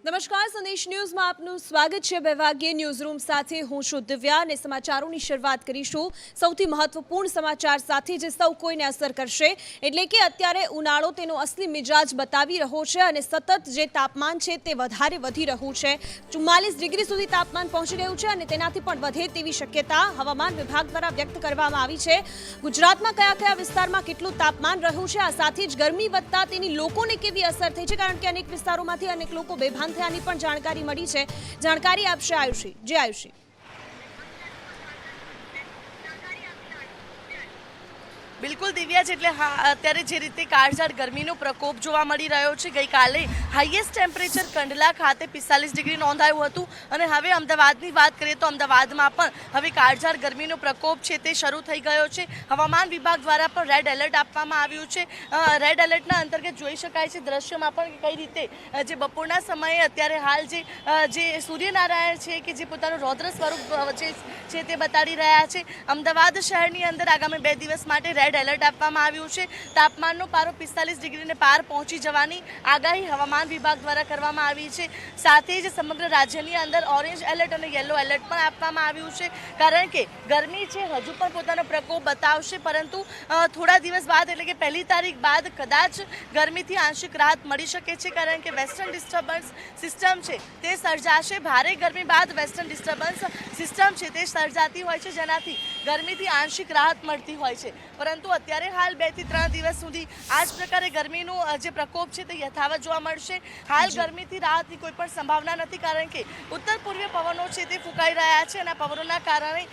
નમસ્કાર, સંદેશ ન્યૂઝમાં આપનું સ્વાગત છે। 2 વાગ્યે ન્યૂઝરૂમ સાથે હું છું દિવ્યા અને સમાચારોની શરૂઆત કરીશું સૌથી મહત્વપૂર્ણ સમાચાર સાથે જે સૌ કોઈને અસર કરશે એટલે કે અત્યારે ઉનાળો તેનો અસલી મિજાજ બતાવી રહ્યો છે અને સતત જે તાપમાન છે તે વધારે વધી રહ્યું છે। 44 ડિગ્રી સુધી તાપમાન પહોંચી રહ્યું છે અને તેનાથી પણ વધે તેવી શક્યતા હવામાન વિભાગ દ્વારા વ્યક્ત કરવામાં આવી છે। ગુજરાતમાં કયા વિસ્તારમાં કેટલું તાપમાન રહ્યું છે, આ સાથે જ ગરમી વધતા તેની લોકોને કેવી અસર થઈ છે, કારણ કે અનેક વિસ્તારોમાંથી અનેક લોકો બેભાન થયાની પણ જાણકારી મળી છે। જાણકારી આપશે આયુષી। જે આયુષી, બિલકુલ દિવ્યા, એટલે અત્યારે જે રીતે કાળઝાળ ગરમીનો પ્રકોપ જોવા મળી રહ્યો છે, ગઈકાલે હાઈએસ્ટ ટેમ્પરેચર કંડલા ખાતે 45 ડિગ્રી નોંધાયું હતું અને હવે અમદાવાદની વાત કરીએ તો અમદાવાદમાં પણ હવે કાળઝાળ ગરમીનો પ્રકોપ છે તે શરૂ થઈ ગયો છે। હવામાન વિભાગ દ્વારા પણ રેડ એલર્ટ આપવામાં આવ્યું છે। રેડ એલર્ટના અંતર્ગત જોઈ શકાય છે દ્રશ્યમાં પણ કઈ રીતે જે બપોરના સમયે અત્યારે હાલ જે સૂર્યનારાયણ છે કે જે પોતાનું રૌદ્ર સ્વરૂપ છે તે બતાડી રહ્યા છે। અમદાવાદ શહેરની અંદર આગામી 2 દિવસ માટે રેડ એલર્ટ આપવામાં આવ્યું છે। તાપમાનનો પારો 45 ડિગ્રીને પાર પહોંચી જવાની આગાહી હવામાન વિભાગ દ્વારા કરવામાં આવી છે। સાથે જ સમગ્ર રાજ્યની અંદર ઓરેન્જ એલર્ટ અને યલો એલર્ટ પણ આપવામાં આવ્યું છે, કારણ કે ગરમી છે હજુ પણ પોતાનો પ્રકોપ બતાવશે, પરંતુ થોડા દિવસ બાદ એટલે કે 1 તારીખ બાદ કદાચ ગરમીથી આંશિક રાહત મળી શકે છે, કારણ કે વેસ્ટર્ન ડિસ્ટર્બન્સ સિસ્ટમ છે તે સર્જાશે। ભારે ગરમી બાદ વેસ્ટર્ન ડિસ્ટર્બન્સ સિસ્ટમ છે તે સર્જાતી હોય છે, જેનાથી ગરમીથી આંશિક રાહત મળતી હોય છે। પરંતુ અત્યારે હાલ 2 થી 3 દિવસ સુધી આ જ પ્રકારે ગરમીનો જે પ્રકોપ છે તે યથાવત જોવા મળશે। હાલ ગરમીથી રાહતની કોઈ પણ સંભાવના નથી, કારણ કે ઉત્તર પૂર્વીય પવનો છે તે ફૂંકાઈ રહ્યા છે અને આ પવનોના કારણે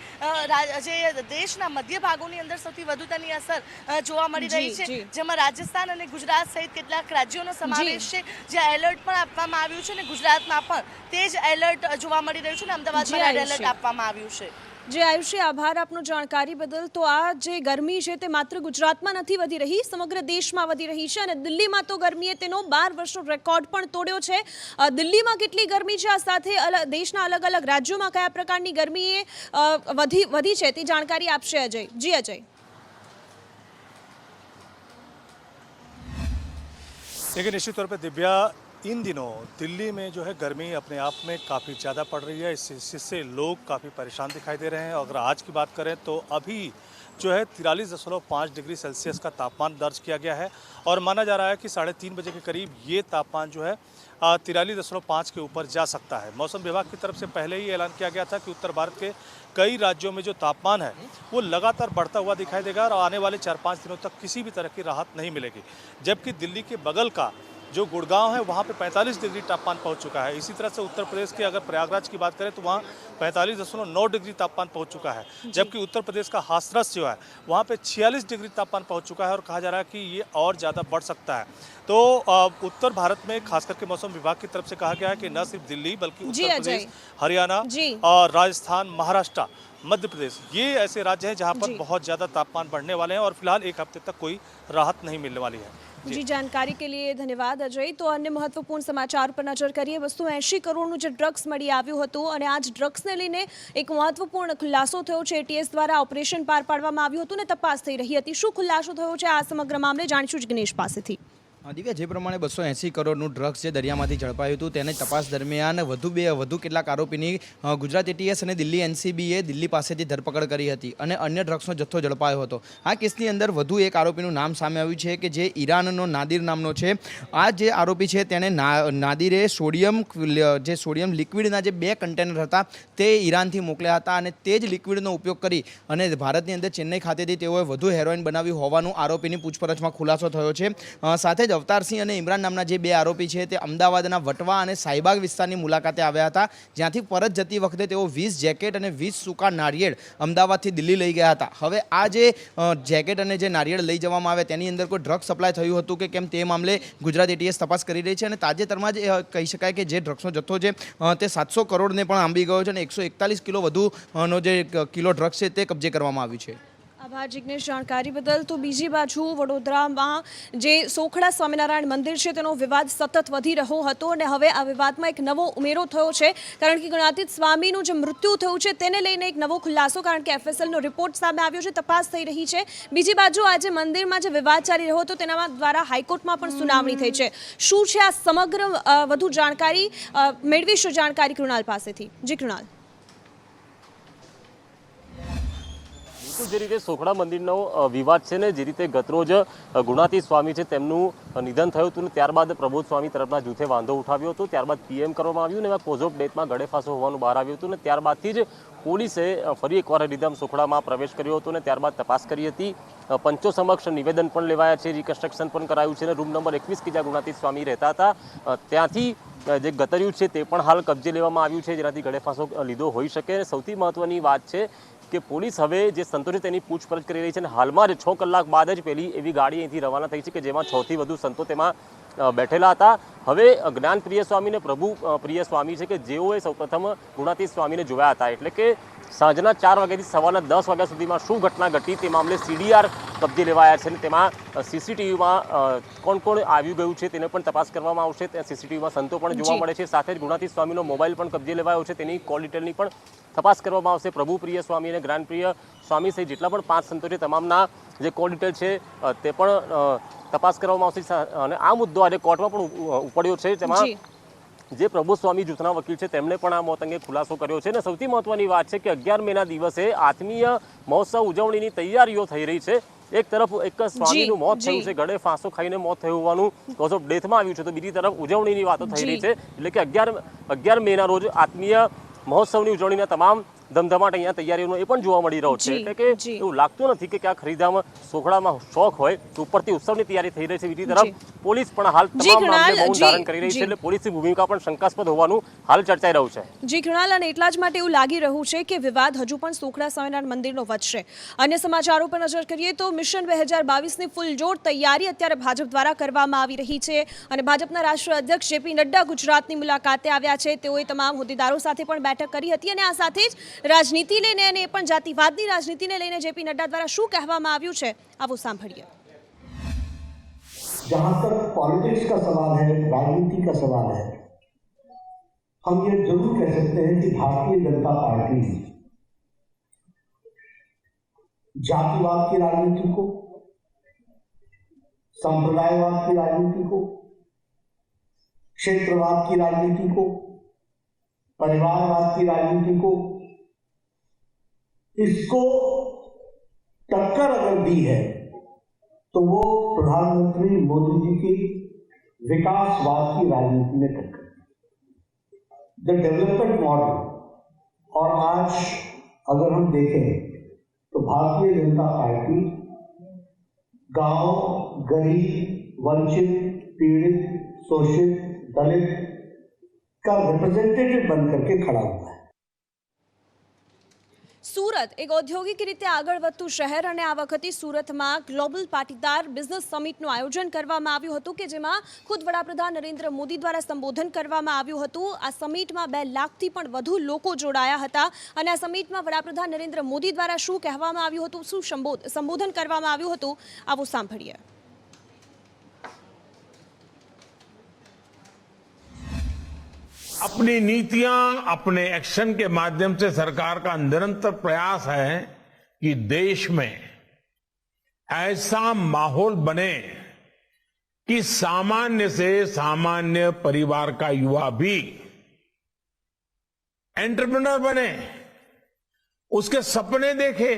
જે દેશના મધ્ય ભાગોની અંદર સૌથી વધુ તેની અસર જોવા મળી રહી છે, જેમાં રાજસ્થાન અને ગુજરાત સહિત કેટલાક રાજ્યોનો સમાવેશ છે, જ્યાં એલર્ટ પણ આપવામાં આવ્યું છે અને ગુજરાતમાં પણ તે જ એલર્ટ જોવા મળી રહ્યું છે અને અમદાવાદમાં રેડ એલર્ટ આપવામાં આવ્યું છે। જે આયુષી, આભાર આપનો જાણકારી બદલ। તો આ જે ગરમી છે તે માત્ર ગુજરાતમાં નથી વધી રહી, સમગ્ર દેશમાં વધી રહી છે અને દિલ્હીમાં તો ગરમીએ તેનો 12 વર્ષનો રેકોર્ડ પણ તોડ્યો છે। દિલ્હીમાં કેટલી ગરમી છે, આ સાથે દેશના અલગ અલગ રાજ્યોમાં કયા પ્રકારની ગરમીએ વધી છે તે જાણકારી આપશે અજય। જી અજય। देखिए, निश्चित तौर पर दिव्या, इन दिनों दिल्ली में जो है गर्मी अपने आप में काफ़ी ज़्यादा पड़ रही है। इससे लोग काफ़ी परेशान दिखाई दे रहे हैं। अगर आज की बात करें तो अभी जो है 43.5 डिग्री सेल्सियस का तापमान दर्ज किया गया है और माना जा रहा है कि 3:30 बजे के करीब ये तापमान जो है 43.5 के ऊपर जा सकता है। मौसम विभाग की तरफ से पहले ही ऐलान किया गया था कि उत्तर भारत के कई राज्यों में जो तापमान है वो लगातार बढ़ता हुआ दिखाई देगा और आने वाले 4-5 दिनों तक किसी भी तरह की राहत नहीं मिलेगी। जबकि दिल्ली के बगल का जो गुड़गांव है वहाँ पे 45 डिग्री तापमान पहुँच चुका है। इसी तरह से उत्तर प्रदेश के अगर प्रयागराज की बात करें तो वहाँ 45.9 डिग्री तापमान पहुँच चुका है, जबकि उत्तर प्रदेश का हाथरस जो है वहाँ पे 46 डिग्री तापमान पहुँच चुका है और कहा जा रहा है कि ये और ज़्यादा बढ़ सकता है। तो उत्तर भारत में खास करके मौसम विभाग की तरफ से कहा गया है कि न सिर्फ दिल्ली बल्कि उत्तर प्रदेश, हरियाणा और राजस्थान, महाराष्ट्र, मध्य प्रदेश, ये ऐसे राज्य हैं जहाँ पर बहुत ज़्यादा तापमान बढ़ने वाले हैं और फिलहाल 1 हफ्ते तक कोई राहत नहीं मिलने वाली है। जी, जानकारी के लिए धन्यवाद अजय। तो अन्य महत्वपूर्ण समाचार पर नजर करिए। 280 કરોડનું જે ડ્રગ્સ મળી આવ્યું હતું અને આ જ ડ્રગ્સને લઈને એક મહત્વપૂર્ણ ખુલાસો થયો છે। એટીએસ દ્વારા ઓપરેશન પાર પાડવામાં આવ્યું હતું અને તપાસ થઈ રહી હતી। શું ખુલાસો થયો છે આ સમગ્ર મામલે જાણીશું જિગ્નેશ પાસેથી। દિવ્યા, જે પ્રમાણે 280 કરોડનું ડ્રગ્સ જે દરિયામાંથી ઝડપાયું હતું તેને તપાસ દરમિયાન વધુ કેટલાક આરોપીની ગુજરાત એટીએસ અને દિલ્હી એનસીબીએ દિલ્હી પાસેથી ધરપકડ કરી હતી અને અન્ય ડ્રગ્સનો જથ્થો ઝડપાયો હતો। આ કેસની અંદર વધુ એક આરોપીનું નામ સામે આવ્યું છે કે જે ઈરાનનો નાદિર નામનો છે। આ જે આરોપી છે તેણે નાદિરે સોડિયમ લિક્વિડના જે 2 કન્ટેનર હતા તે ઈરાનથી મોકલ્યા હતા અને તે જ લિક્વિડનો ઉપયોગ કરી અને ભારતની અંદર ચેન્નઈ ખાતેથી તેઓએ વધુ હેરોઇન બનાવ્યું હોવાનું આરોપીની પૂછપરછમાં ખુલાસો થયો છે। સાથે અવતારસિંહ અને ઇમરાન નામના જે 2 આરોપી છે તે અમદાવાદના વટવા અને સાઈબાગ વિસ્તારની મુલાકાતે આવ્યા હતા, જ્યાંથી પરત જતી વખતે તેઓ 20 જેકેટ અને 20 સૂકા નારિયેળ અમદાવાદથી દિલ્હી લઈ ગયા હતા। હવે આ જે જેકેટ અને જે નારિયેળ લઈ જવામાં આવે તેની અંદર કોઈ ડ્રગ્સ સપ્લાય થયું હતું કે કેમ તે મામલે ગુજરાત એટીએસ તપાસ કરી રહી છે અને તાજેતરમાં જ કહી શકાય કે જે ડ્રગ્સનો જથ્થો છે તે 700 કરોડને પણ આંબી ગયો છે અને 141 કિલો વધુનો જે કિલો ડ્રગ્સ છે તે કબજે કરવામાં આવ્યું છે। આભાર જિગ્નેશ જાણકારી બદલ. તો બીજી બાજુ વડોદરામાં જે સોખડા સ્વામિનારાયણ મંદિર છે તેનો વિવાદ સતત વધી રહ્યો હતો અને હવે આ વિવાદમાં એક નવો ઉમેરો થયો છે, કારણ કે ગણાતીત સ્વામીનું જે મૃત્યુ થયું છે તેને લઈને એક નવો ખુલાસો, કારણ કે FSLનો રિપોર્ટ સામે આવ્યો છે, તપાસ થઈ રહી છે. બીજી બાજુ આજે મંદિરમાં જે વિવાદ ચાલી રહ્યો હતો તેના દ્વારા હાઈકોર્ટમાં પણ સુનાવણી થઈ છે. શું છે આ સમગ્ર વધુ જાણકારી મેળવીશું જાણકારી કૃણાલ પાસેથી. જી કૃણાલ. જે રીતે સોખડા મંદિરનો વિવાદ છે ને, જે રીતે ગતરોજ ગુણાતીત સ્વામી છે તેમનું નિધન થયું હતું ને ત્યારબાદ પ્રબોધ સ્વામી તરફના જૂથે વાંધો ઉઠાવ્યો હતો, ત્યારબાદ PM કરવામાં આવ્યું ને એમાં કોઝ ઓફ ડેથમાં ગળેફાંસો હોવાનું બહાર આવ્યું હતું ને ત્યારબાદથી જ પોલીસે ફરી એકવાર રીધમ સોખડામાં પ્રવેશ કર્યો હતો ને ત્યારબાદ તપાસ કરી હતી. પંચો સમક્ષ નિવેદન પણ લેવાયા છે, રિકન્સ્ટ્રક્શન પણ કરાયું છે અને રૂમ નંબર 21 કે જ્યાં ગુણાતીત સ્વામી રહેતા હતા ત્યાંથી જે ગતર્યું છે તે પણ હાલ કબજે લેવામાં આવ્યું છે, જેનાથી ગળેફાંસો લીધો હોઈ શકે. સૌથી મહત્વની વાત છે કે પોલીસ હવે જે સંતો છે તેની પૂછપરછ કરી રહી છે અને હાલમાં જ 6 કલાક બાદ જ પહેલી એવી ગાડી અહીંથી રવાના થઈ છે કે જેમાં 6 થી વધુ સંતો તેમાં બેઠેલા હતા. હવે જ્ઞાનપ્રિય સ્વામી ને પ્રભુ પ્રિય સ્વામી છે કે જેઓએ સૌપ્રથમ ગુણાતીત સ્વામીને જોયા હતા, એટલે કે સાંજના 4 વાગ્યાથી સવારના 10 વાગ્યા સુધીમાં શું ઘટના ઘટી તે મામલે CDR કબજે લેવાયા છે અને તેમાં CCTVમાં કોણ કોણ આવી ગયું છે તેને પણ તપાસ કરવામાં આવશે. ત્યાં CCTVમાં સંતો પણ જોવા મળે છે, સાથે જ ગુણાતીત સ્વામીનો મોબાઈલ પણ કબજે લેવાયો છે, તેની કોલ ડિટેલની પણ તપાસ કરવામાં આવશે. પ્રભુ પ્રિય સ્વામી અને જ્ઞાનપ્રિય સ્વામી સહિત જેટલા પણ 5 સંતો છે તમામના જે કોલ ડિટેલ છે તે પણ તપાસ કરવામાં આવશે. અને આ મુદ્દો આજે કોર્ટમાં પણ ઉપડ્યો છે, જેમાં જે પ્રબોધ સ્વામી જૂથના વકીલ છે તેમણે પણ આ મોત અંગે ખુલાસો કર્યો છે. અને સૌથી મહત્વની વાત છે કે 11 મેના દિવસે આત્મીય મહોત્સવ ઉજવણીની તૈયારીઓ થઈ રહી છે. એક તરફ એક સ્વામીનું મોત થયું છે, ગળે ફાંસો ખાઈને મોત થયું હોવાનું કોઝ ઓફ ડેથમાં આવ્યું છે, તો બીજી તરફ ઉજવણીની વાતો થઈ રહી છે. એટલે કે 11 મેના રોજ આત્મીય મહોત્સવની ઉજવણીના તમામ ધમધમાટ અહીંયા તૈયારીઓનો એ પણ જોવા મળી રહ્યો છે. એટલે કે એવું લાગતું નથી કે ક્યાં ખરીદામ સોખડામાં શોખ હોય તો ઉપરથી ઉત્સવની તૈયારી થઈ રહી છે. બીજી તરફ પોલીસ પણ હાલ તમામ મામલે મૌન ધારણ કરી રહી છે, એટલે પોલીસની ભૂમિકા પણ શંકાસ્પદ હોવાનું હાલ ચર્ચાઈ રહ્યું છે. જી કૃણાલ, અને એટલા જ માટે એવું લાગી રહ્યું છે કે વિવાદ હજુ પણ સોખડા સ્વામિનારાયણ મંદિરનો વધશે. અન્ય સમાચારો પર નજર કરીએ તો મિશન 2022ની ફૂલજોડ તૈયારી અત્યારે ભાજપ દ્વારા કરવામાં આવી રહી છે અને ભાજપના રાષ્ટ્રીય અધ્યક્ષ JP નડ્ડા ગુજરાતની મુલાકાતે આવ્યા છે. તેઓએ તમામ હોદ્દેદારો સાથે પણ બેઠક કરી હતી અને આ સાથે જ રાજનીતિ લઈને અને પણ જાતિવાદની રાજનીતિને લઈને JP નડ્ડા દ્વારા શું કહેવામાં આવ્યું છે, આવો સાંભળીએ. जहां तक पॉलिटिक्स का सवाल है, राजनीति का सवाल है, हम ये जरूर कह सकते हैं कि भारतीय जनता पार्टी जातिवाद की राजनीति को, संप्रदायवाद की राजनीति को, क्षेत्रवाद की राजनीति को, परिवारवाद की राजनीति को, इसको टक्कर अगर दी है तो वो प्रधानमंत्री मोदी जी की विकासवाद की राजनीति में टक्कर द डेवलपमेंट मॉडल. और आज अगर हम देखें तो भारतीय जनता पार्टी गांव, गरीब, वंचित, पीड़ित, शोषित, दलित का रिप्रेजेंटेटिव बन करके खड़ा हुआ है. સુરત એક ઔદ્યોગિક રીતે આગળ વધતું શહેર અને આ વખતે સુરતમાં ગ્લોબલ પાટીદાર બિઝનેસ સમિટનું આયોજન કરવામાં આવ્યું હતું કે જેમાં ખુદ વડાપ્રધાન નરેન્દ્ર મોદી દ્વારા સંબોધન કરવામાં આવ્યું હતું. આ સમિટમાં 2 લાખથી પણ વધુ લોકો જોડાયા હતા અને આ સમિટમાં વડાપ્રધાન નરેન્દ્ર મોદી દ્વારા શું કહેવામાં આવ્યું હતું, શું સંબોધન કરવામાં આવ્યું હતું, આવો સાંભળીએ. अपनी नीतियां, अपने एक्शन के माध्यम से सरकार का निरंतर प्रयास है कि देश में ऐसा माहौल बने कि सामान्य से सामान्य परिवार का युवा भी एंटरप्रेन्योर बने, उसके सपने देखे,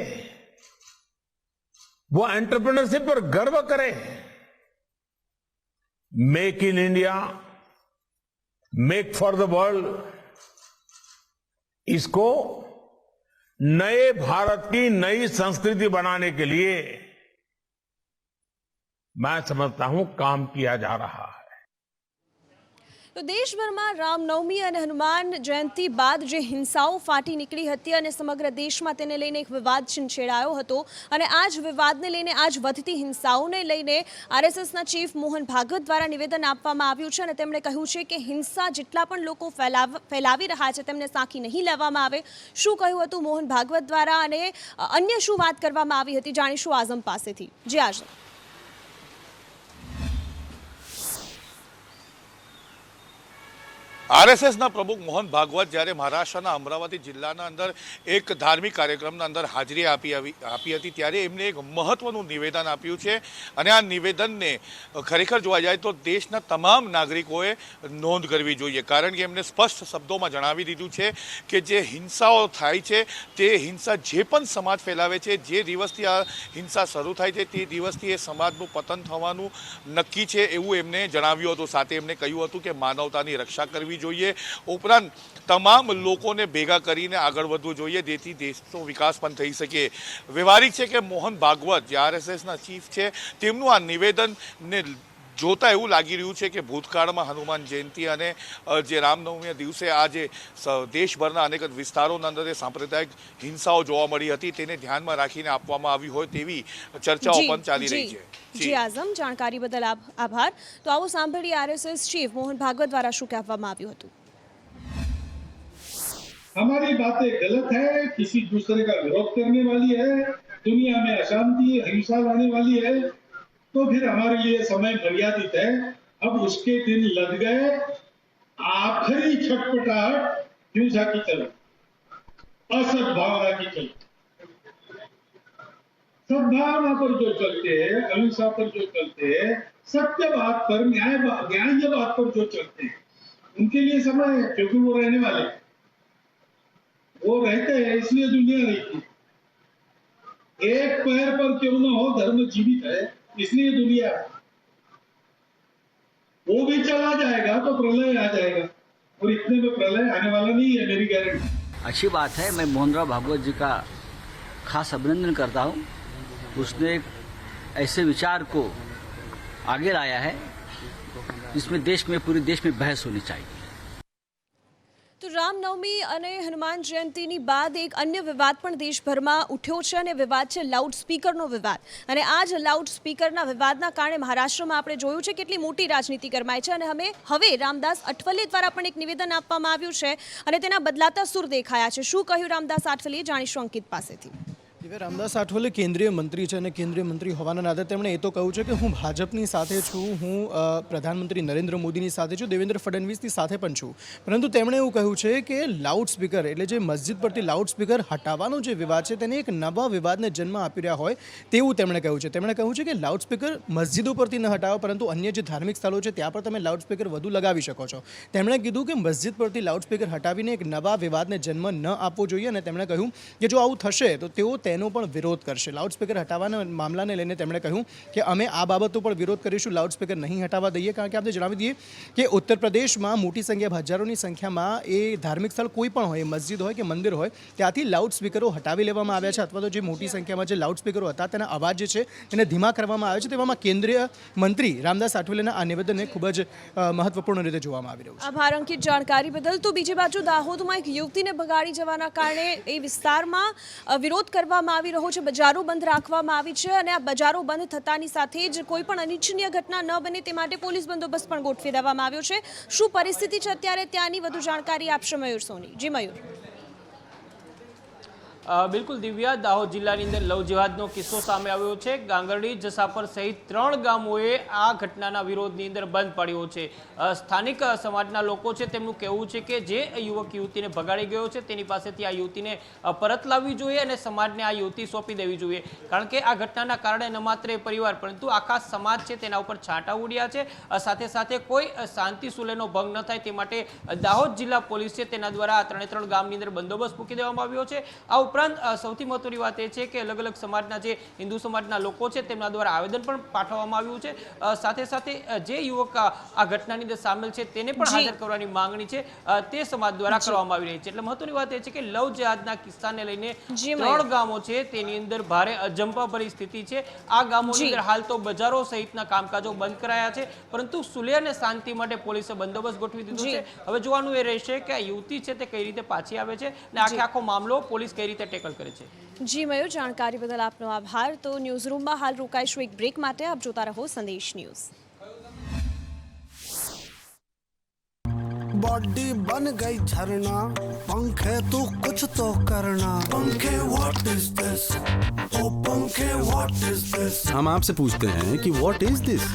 वो एंटरप्रेन्योरशिप पर गर्व करे. Make in India, make for the world, इसको नए भारत की नई संस्कृति बनाने के लिए मैं समझता हूं काम किया जा रहा है. તો દેશભરમાં રામનવમી અને હનુમાન જયંતિ બાદ જે હિંસાઓ ફાટી નીકળી હતી અને સમગ્ર દેશમાં તેને લઈને એક વિવાદ છેડાયો હતો અને આ જ વિવાદને લઈને આજ વધતી હિંસાઓને લઈને આરએસએસના ચીફ મોહન ભાગવત દ્વારા નિવેદન આપવામાં આવ્યું છે અને તેમણે કહ્યું છે કે હિંસા જેટલા પણ લોકો ફેલાવી રહ્યા છે તેમને સાંખી નહીં લેવામાં આવે। શું કહ્યું હતું મોહન ભાગવત દ્વારા અને અન્ય શું વાત કરવામાં આવી હતી જાણીશું આઝમ પાસેથી। જી આઝમ। આરએસએસના પ્રમુખ મોહન ભાગવત જ્યારે મહારાષ્ટ્રના અમરાવતી જિલ્લાના અંદર એક ધાર્મિક કાર્યક્રમના અંદર હાજરી આપી હતી ત્યારે એમને એક મહત્વનું નિવેદન આપ્યું છે અને આ નિવેદનને ખરેખર જોવા જાય તો દેશના તમામ નાગરિકોએ નોંધ કરવી જોઈએ, કારણ કે એમને સ્પષ્ટ શબ્દોમાં જણાવી દીધું છે કે જે હિંસાઓ થાય છે તે હિંસા જે પણ સમાજ ફેલાવે છે, જે દિવસથી આ હિંસા શરૂ થાય છે તે દિવસથી એ સમાજનું પતન થવાનું નક્કી છે એવું એમને જણાવ્યું હતું। સાથે એમણે કહ્યું હતું કે માનવતાની રક્ષા કરવી જોઈએ, ઉપરાંત તમામ લોકોને ભેગા કરીને આગળ વધવું જોઈએ જેથી દેશનો વિકાસ પણ થઈ શકે। વ્યવહારિક છે કે મોહન ભાગવત જે આરએસએસના ચીફ છે તેમનું આ નિવેદનને જોતા એવું લાગી રહ્યું છે કે ભૂતકાળમાં હનુમાન જયંતિ અને જે રામનવમીના દિવસે આ જે દેશભરના અનેક વિસ્તારોના અંદર સાંપ્રદાયિક હિંસાઓ જોવા મળી હતી તેને ધ્યાનમાં રાખીને આપવામાં આવી હોય તેવી ચર્ચાઓ પણ ચાલી રહી છે। જી આઝમ, જાણકારી બદલ આભાર। તો આવો સાંભળીએ આરએસએસ ચીફ મોહન ભાગવત દ્વારા શું કહેવામાં આવ્યું હતું। हमारी बातें गलत है, किसी दूसरे का विरोध करने वाली है, दुनिया में अशांति हिंसा लाने वाली है, तो फिर हमारे लिए समय मर्यादित है। अब उसके दिन लग गए। आखिरी छटपटाहट हिंसा की तरफ, असद्भावना की तरफ। सद्भावना पर जो चलते हैं, अहिंसा पर जो चलते हैं, सत्य बात पर न्याय बात पर जो चलते हैं, उनके लिए समय है, क्योंकि वो रहने वाले हैं। वो रहते हैं इसलिए दुनिया रहती है। एक पैर पर क्यों न हो धर्म जीवित है इसलिए दुनिया, वो भी चला जाएगा तो प्रलय आ जाएगा और इतने में प्रलय आने वाला नहीं है, मेरी गारंटी। अच्छी बात है, मैं मोहनराव भागवत जी का खास अभिनंदन करता हूँ। उसने एक ऐसे विचार को आगे लाया है जिसमें पूरे देश में बहस होनी चाहिए। તો રામનવમી અને હનુમાન જયંતિની બાદ એક અન્ય વિવાદ પણ દેશભરમાં ઉઠ્યો છે અને વિવાદ છે લાઉડ સ્પીકરનો વિવાદ। અને આ જ લાઉડ સ્પીકરના વિવાદના કારણે મહારાષ્ટ્રમાં આપણે જોયું છે કેટલી મોટી રાજનીતિ ગરમાય છે અને હવે રામદાસ આઠવલે દ્વારા પણ એક નિવેદન આપવામાં આવ્યું છે અને તેના બદલાતા સૂર દેખાયા છે। શું કહ્યું રામદાસ આઠવલેએ જાણીશું અંકિત પાસેથી। રામદાસ આઠવલે કેન્દ્રીય મંત્રી છે અને કેન્દ્રીય મંત્રી હોવાના નાતે તેમણે એ તો કહ્યું છે કે હું ભાજપની સાથે છું, હું પ્રધાનમંત્રી નરેન્દ્ર મોદીની સાથે છું, દેવેન્દ્ર ફડણવીસની સાથે પણ છું, પરંતુ તેમણે એવું કહ્યું છે કે લાઉડ સ્પીકર એટલે જે મસ્જિદ પરથી લાઉડ સ્પીકર હટાવવાનો જે વિવાદ છે તેને એક નવા વિવાદને જન્મ આપી રહ્યા હોય તેવું તેમણે કહ્યું છે। તેમણે કહ્યું છે કે લાઉડ સ્પીકર મસ્જિદો પરથી ન હટાવો પરંતુ અન્ય જે ધાર્મિક સ્થળો છે ત્યાં પર તમે લાઉડ સ્પીકર વધુ લગાવી શકો છો। તેમણે કીધું કે મસ્જિદ પરથી લાઉડ સ્પીકર હટાવીને એક નવા વિવાદને જન્મ ન આપવો જોઈએ અને તેમણે કહ્યું કે જો આવું થશે તો તેઓ તેનો પણ વિરોધ કરશે। લાઉડ સ્પીકર હટાવવાના મામલાને લઈને તેમણે કહ્યું કે અમે આ બાબતો પર વિરોધ કરીશું, લાઉડ સ્પીકર નહીં હટાવવા દઈએ, કારણ કે આપણે જણાવી દઈએ કે ઉત્તર પ્રદેશમાં મોટી સંખ્યા હજારોની સંખ્યામાં એ ધાર્મિક સ્થળ કોઈ પણ હોય, મસ્જિદ હોય કે મંદિર હોય, ત્યાંથી લાઉડ સ્પીકરો હટાવી લેવામાં આવ્યા છે અથવા તો જે મોટી સંખ્યામાં જે લાઉડ સ્પીકરો હતા તેના અવાજ જે છે તેને ધીમા કરવામાં આવે છે। તેવામાં કેન્દ્રીય મંત્રી રામદાસ આઠવલેના આ નિવેદનને ખૂબ જ મહત્વપૂર્ણ રીતે જોવામાં આવી રહ્યું છે। આભાર અંકિત જાણકારી બદલ। તો બીજી બાજુ દાહોદમાં એક યુવતીને ભગાડી જવાના કારણે એ વિસ્તારમાં વિરોધ કરવામાં આવી રહ્યો છે, બજારો બંધ રાખવામાં આવી છે અને આ બજારો બંધ થતાની સાથે જ કોઈ પણ અનિચ્છનીય ઘટના ન બને તે માટે પોલીસ બંદોબસ્ત પણ ગોઠવી દેવામાં આવ્યો છે। શું પરિસ્થિતિ છે અત્યારે ત્યાંની વધુ જાણકારી આપશે મયુર સોની। જી મયુર। બિલકુલ દિવ્યા, દાહોદ જિલ્લાની અંદર લવ જિહાદનો કિસ્સો સામે આવ્યો છે। ગાંગરડી, જસાપર સહિત 3 ગામોએ આ ઘટનાના વિરોધની અંદર બંધ પાડ્યો છે। સ્થાનિક સમાજના લોકો છે તેમનું કહેવું છે કે જે યુવક યુવતીને ભગાડી ગયો છે તેની પાસેથી આ યુવતીને પરત લાવવી જોઈએ અને સમાજને આ યુવતી સોંપી દેવી જોઈએ, કારણ કે આ ઘટનાના કારણે ન માત્ર એ પરિવાર પરંતુ આખા સમાજ છે તેના ઉપર છાંટા ઉડ્યા છે। સાથે સાથે કોઈ શાંતિ સુલેહનો ભંગ ન થાય તે માટે દાહોદ જિલ્લા પોલીસ છે તેના દ્વારા આ 3 ગામની અંદર બંદોબસ્ત મૂકી દેવામાં આવ્યો છે। આ ઉપરાંત સૌથી મહત્વની વાત એ છે કે અલગ અલગ સમાજના જે હિન્દુ સમાજના લોકો છે તેમના દ્વારા આવેદન પણ પાઠવવામાં આવ્યું છે. સાથે સાથે જે યુવક આ ઘટનાની અંદર સામેલ છે તેને પણ હાજર કરવાની માંગણી છે તે સમાજ દ્વારા કરવામાં આવી રહી છે. એટલે મહત્વની વાત એ છે કે લવ જેહાદના કિસ્સાને લઈને 3 ગામો છે તેની અંદર ભારે અજંપાભરી સ્થિતિ છે. આ ગામોની અંદર હાલ તો બજારો સહિતના કામકાજો બંધ કરાયા છે, પરંતુ સુલેહ અને શાંતિ માટે પોલીસે બંદોબસ્ત ગોઠવી દીધો છે. હવે જોવાનું એ રહેશે કે આ યુવતી છે તે કઈ રીતે પાછી આવે છે અને આખો મામલો પોલીસ કઈ રીતે ટેકલ કરે છે. જી મયુર, જાણકારી બદલ આપનો આભાર. તો ન્યૂઝ રૂમમાં હાલ રોકાઈશું એક બ્રેક માટે. આપ જોતા રહો સંદેશ ન્યૂઝ. बॉडी बन गई झरना, पंखे तो कुछ तो करना. पंखे व्हाट इज दिस, ओ पंखे व्हाट इज दिस. हम आपसे पूछते हैं कि व्हाट इज दिस.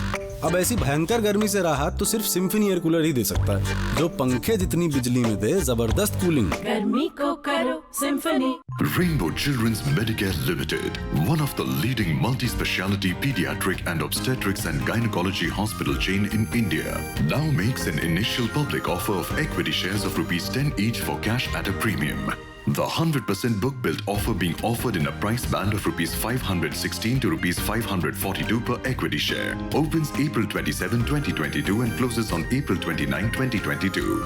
अब ऐसी भयंकर गर्मी से राहत तो सिर्फ सिम्फनी एयर कूलर ही दे सकता है, जो पंखे जितनी बिजली में दे जबरदस्त कूलिंग. गर्मी को करो symphony. Rainbow Children's Medicare Limited, one of the leading multi-speciality pediatric and obstetrics and gynecology hospital chain in India, now makes an initial public offer of equity shares of rupees 10 each for cash at a premium. The 100% book built offer being offered in a price band of rupees 516 to rupees 542 per equity share. Opens April 27, 2022 and closes on April 29, 2022.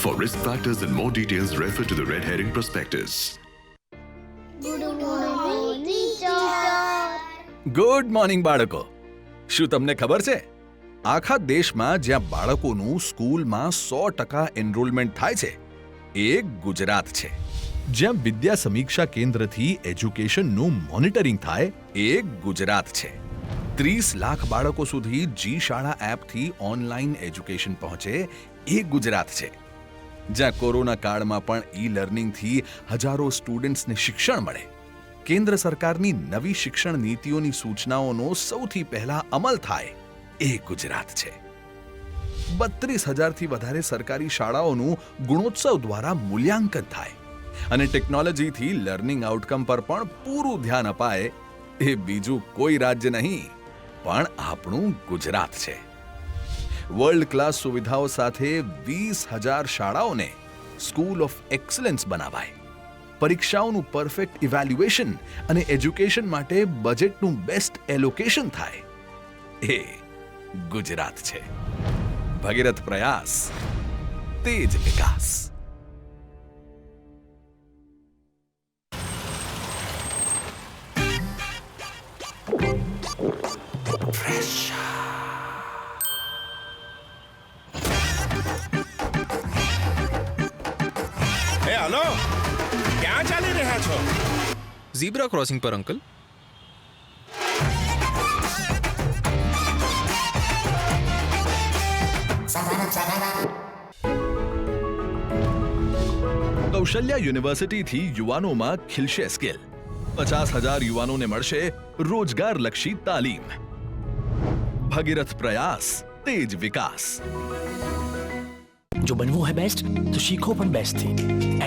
For risk factors and more details, refer to the red herring prospectus. Good morning બાળકો. શું તમને ખબર છે આખા દેશમાં જ્યાં બાળકોનું સ્કૂલમાં 100% એનરોલમેન્ટ થાય છે એ ગુજરાત છે. જ્યાં વિદ્યા સમીક્ષા કેન્દ્રથી એજ્યુકેશનનું મોનિટરિંગ થાય એ ગુજરાત છે. 30 લાખ બાળકો સુધી જી શાળા એપથી ઓનલાઈન એજ્યુકેશન પહોંચે એ ગુજરાત છે. જ્યાં કોરોના કાળમાં પણ ઈ લર્નિંગથી હજારો સ્ટુડન્ટ્સને શિક્ષણ મળે. કેન્દ્ર સરકારની નવી શિક્ષણ નીતિઓની સૂચનાઓનો સૌથી પહેલા અમલ થાય એ ગુજરાત છે. 32,000થી વધારે સરકારી શાળાઓનું ગુણોત્સવ દ્વારા મૂલ્યાંકન થાય અને ટેકનોલોજીથી લર્નિંગ આઉટકમ પર પણ પૂરું ધ્યાન અપાય એ બીજું કોઈ રાજ્ય નહીં પણ આપણું ગુજરાત છે. વર્લ્ડ ક્લાસ સુવિધાઓ સાથે 20,000 શાળાઓને સ્કૂલ ઓફ એક્સલન્સ બનાવાય. પરીક્ષાઓનું પરફેક્ટ ઇવેલ્યુએશન અને એજ્યુકેશન માટે બજેટનું બેસ્ટ એલોકેશન થાય એ ગુજરાત છે. ભગીરથ પ્રયાસ, તેજ વિકાસ. हेलो, क्या चाली રહ્યા છો? ઝીબ્રા ક્રોસિંગ પર અંકલ. કૌશલ્યા યુનિવર્સિટીથી યુવાનોમાં ખિલશે સ્કિલ. 50,000 યુવાનોને મળશે રોજગારલક્ષી તાલીમ. ભગીરથ પ્રયાસ, તેજ વિકાસ. જો બનવું હોય બેસ્ટ તો શીખો પણ બેસ્ટ થી.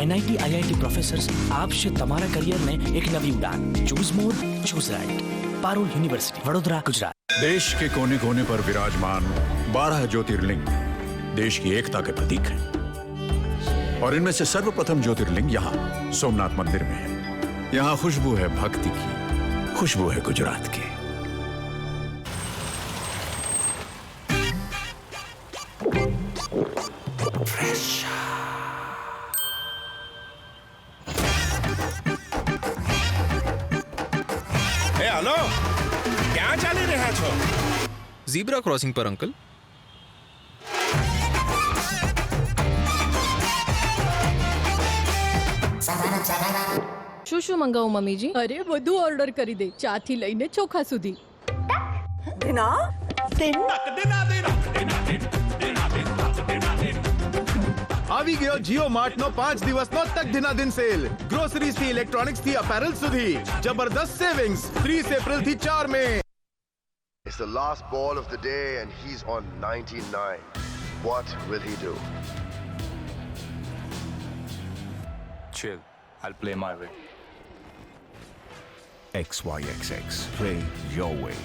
NIT IIT પ્રોફેસર્સ આપશે તમારા કરિયરને એક નવી ઉડાન. ચૂઝ મોર, ચૂઝ રાइट. પારુલ યુનિવર્સિટી, વડોદરા, ગુજરાત. देश के कोने कोने पर विराजमान 12 ज्योतिर्लिंग देश की एकता के प्रतीक हैं और इनमें से सर्वप्रथम ज्योतिर्लिंग यहाँ सोमनाथ मंदिर में है. यहाँ खुशबू है भक्ति की, खुशबू है गुजरात की. हेलो, क्या चाली રહ્યા છો? ઝીબ્રા ક્રોસિંગ પર અંકલ. શું શું મંગાવું મમ્મીજી? અરે બધું ઓર્ડર કરી દે, ચાથી લઈને ચોખા સુધી. આવી ગયો જીઓ માર્ટ નો 5 દિવસનો તક દિનાદિન સેલ. ગ્રોસરીઝ થી ઇલેક્ટ્રોનિક્સ થી અપેરલ સુધી જબરદસ્ત સેવિંગ્સ 30 એપ્રિલ થી 4 મે. It's the last ball of the day and he's on 99. What will he do? Chill. I'll play my way. XYXX. Play your way.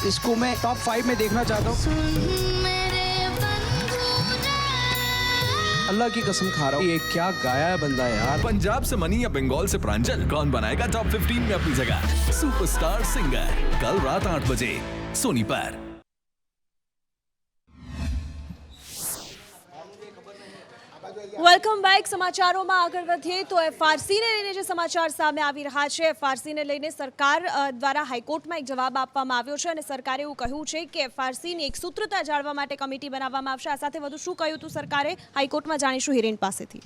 इसको मैं टॉप 5 में देखना चाहता हूँ. अल्लाह की कसम खा रहा हूँ, ये क्या गाया है बंदा यार। पंजाब से मनी या बंगाल से प्रांजल, कौन बनाएगा टॉप 15 में अपनी जगह? सुपरस्टार सिंगर कल रात 8 बजे सोनी पर। Welcome back. સમાચારોમાં આગળ વધીએ તો એફઆરસીને લઈને જે સમાચાર સામે આવી રહ્યા છે, એફઆરસીને લઈને સરકાર દ્વારા હાઈકોર્ટમાં એક જવાબ આપવામાં આવ્યો છે અને સરકારે એવું કહ્યું છે કે એફઆરસીની એક સૂત્રતા જાળવવા માટે કમિટી બનાવવામાં આવશે. આ સાથે વધુ શું કહ્યું હતું સરકારે હાઈકોર્ટમાં, જાણીશું હિરેન પાસેથી.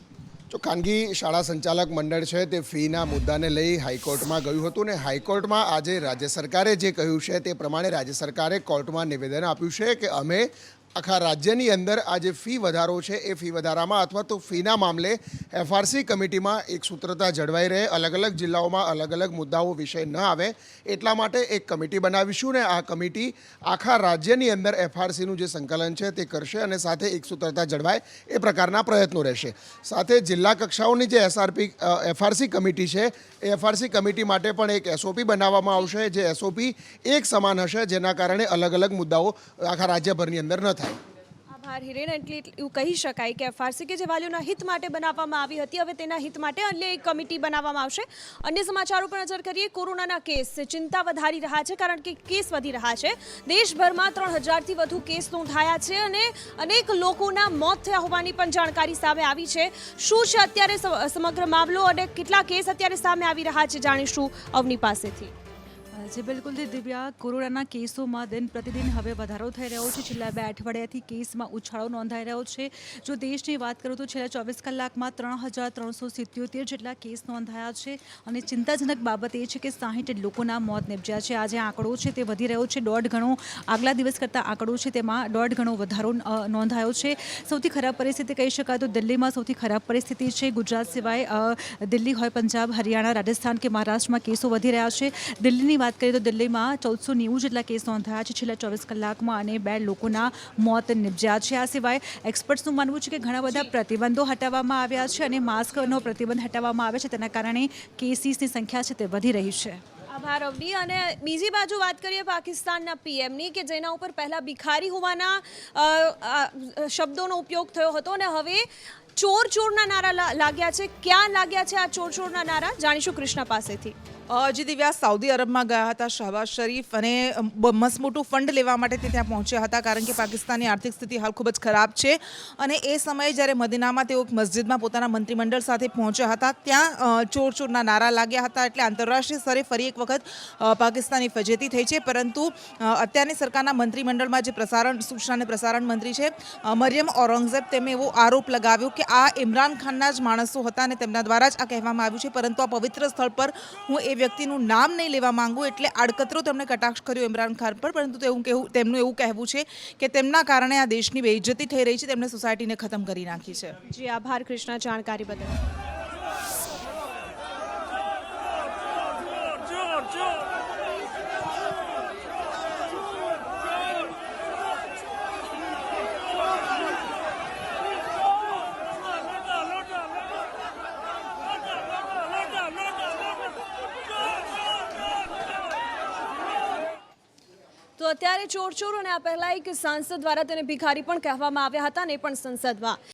જો ખાનગી શાળા સંચાલક મંડળ છે તે ફીના મુદ્દાને લઈ હાઈકોર્ટમાં ગયું હતું ને હાઈકોર્ટમાં આજે રાજ્ય સરકારે જે કહ્યું છે તે પ્રમાણે રાજ્ય સરકારે કોર્ટમાં નિવેદન આપ્યું છે કે અમે આખા રાજ્યની અંદર આ જે ફી વધારો છે એ ફી વધારામાં અથવા તો ફીના મામલે એફઆરસી કમિટીમાં એક સૂત્રતા જળવાઈ રહે, અલગ અલગ જિલ્લાઓમાં અલગ અલગ મુદ્દાઓ વિષય ન આવે એટલા માટે એક કમિટી બનાવીશું ને આ કમિટી આખા રાજ્યની અંદર એફઆરસીનું જે સંકલન છે તે કરશે અને સાથે એક સૂત્રતા જળવાય એ પ્રકારના પ્રયત્નો રહેશે. સાથે જિલ્લા કક્ષાઓની જે એફઆરસી કમિટી છે એ એફઆરસી કમિટી માટે પણ એક એસઓપી બનાવવામાં આવશે, જે એસઓપી એક સમાન હશે, જેના કારણે અલગ અલગ મુદ્દાઓ આખા રાજ્યભરની અંદર ન થાય. આભાર હિરેન. એટલે એવું કહી શકાય કે એફઆરસી કે જે વાલીઓના હિત માટે બનાવવામાં આવી હતી, હવે તેના હિત માટે અન્ય એક કમિટી બનાવવામાં આવશે. અન્ય સમાચારો પર નજર કરીએ. કોરોનાના કેસ ચિંતા વધારી રહ્યા છે કારણ કે કેસ વધી રહ્યા છે. દેશભરમાં 3000થી વધુ કેસ નોંધાયા છે અને અનેક લોકોના મોત થયા હોવાની પણ જાણકારી સામે આવી છે. શું છે અત્યારે સમગ્ર મામલો અને કેટલા કેસ અત્યારે સામે આવી રહ્યા છે, જાણીશું અવની પાસેથી. જી બિલકુલ દિવ્યા, કોરોનાના કેસોમાં દિન પ્રતિદિન હવે વધારો થઈ રહ્યો છે. છેલ્લા 2 અઠવાડિયાથી કેસમાં ઉછાળો નોંધાઈ રહ્યો છે. જો દેશની વાત કરું તો છેલ્લા 24 કલાકમાં 3377 જેટલા કેસ નોંધાયા છે અને ચિંતાજનક બાબત એ છે કે 60 લોકોના મોત નિપજ્યા છે. આ જે આંકડો છે તે વધી રહ્યો છે, 1.5 ગણો આગલા દિવસ કરતાં આંકડો છે તેમાં 1.5 ગણો વધારો નોંધાયો છે. સૌથી ખરાબ પરિસ્થિતિ કહી શકાય તો દિલ્હીમાં સૌથી ખરાબ પરિસ્થિતિ છે. ગુજરાત સિવાય દિલ્હી હોય, પંજાબ, હરિયાણા, રાજસ્થાન કે મહારાષ્ટ્રમાં કેસો વધી રહ્યા છે. દિલ્હીની વાત કરીએ તો દિલ્હીમાં 1490 જેટલા કેસ નોંધાયા છે છેલ્લા 24 કલાકમાં અને 2 લોકોના મોત નિપજ્યા છે. આ સિવાય એક્સપર્ટ્સનું માનવું છે કે ઘણા બધા પ્રતિબંધો હટાવવામાં આવ્યા છે અને માસ્કનો પ્રતિબંધ હટાવવામાં આવે છે, તેના કારણે કેસીસની સંખ્યા છે તે વધી રહી છે. આભાર અવની. અને બીજી બાજુ વાત કરીએ પાકિસ્તાનના પીએમની, કે જેના ઉપર પહેલા ભિખારી હોવાના શબ્દોનો ઉપયોગ થયો હતો અને હવે ચોરના નારા લાગ્યા છે. ક્યાં લાગ્યા છે આ ચોરના નારા, જાણીશું કૃષ્ણા પાસેથી. જી દિવ્યા, સાઉદી અરબમાં ગયા હતા શહબાઝ શરીફ અને મસમોટું ફંડ લેવા માટે તે ત્યાં પહોંચ્યા હતા કારણ કે પાકિસ્તાનની આર્થિક સ્થિતિ હાલ ખૂબ જ ખરાબ છે અને એ સમયે જ્યારે મદીનામાં તેઓ એક મસ્જિદમાં પોતાના મંત્રીમંડળ સાથે પહોંચ્યા હતા ત્યાં ચોરના નારા લાગ્યા હતા. એટલે આંતરરાષ્ટ્રીય સ્તરે ફરી એક વખત પાકિસ્તાની ફજેતી થઈ છે. પરંતુ અત્યારની સરકારના મંત્રીમંડળમાં જે સૂચના અને પ્રસારણ મંત્રી છે મરિયમ ઔરંગઝેબ, તેમણે એવો આરોપ લગાવ્યો કે આ ઇમરાન ખાનના જ માણસો હતા અને તેમના દ્વારા જ આ કહેવામાં આવ્યું છે. પરંતુ આ પવિત્ર સ્થળ પર હું એ વ્યક્તિનું નામ નહીં લેવા માંગુ એટલે આડકતરો તેમણે કટાક્ષ કર્યો ઇમરાન ખાન પર. પરંતુ તેમનું એવું કહેવું છે કે તેમના કારણે આ દેશની બેઇજ્જતી થઈ રહી છે, તેમણે સોસાયટીને ખતમ કરી નાખી છે. જી આભાર કૃષ્ણા જાણકારી બદલ. તો અત્યારે ચોર અને આ પહેલા એક સાંસદ દ્વારા તેને ભિખારી પણ કહેવામાં આવ્યા હતા ને પણ સંસદમાં.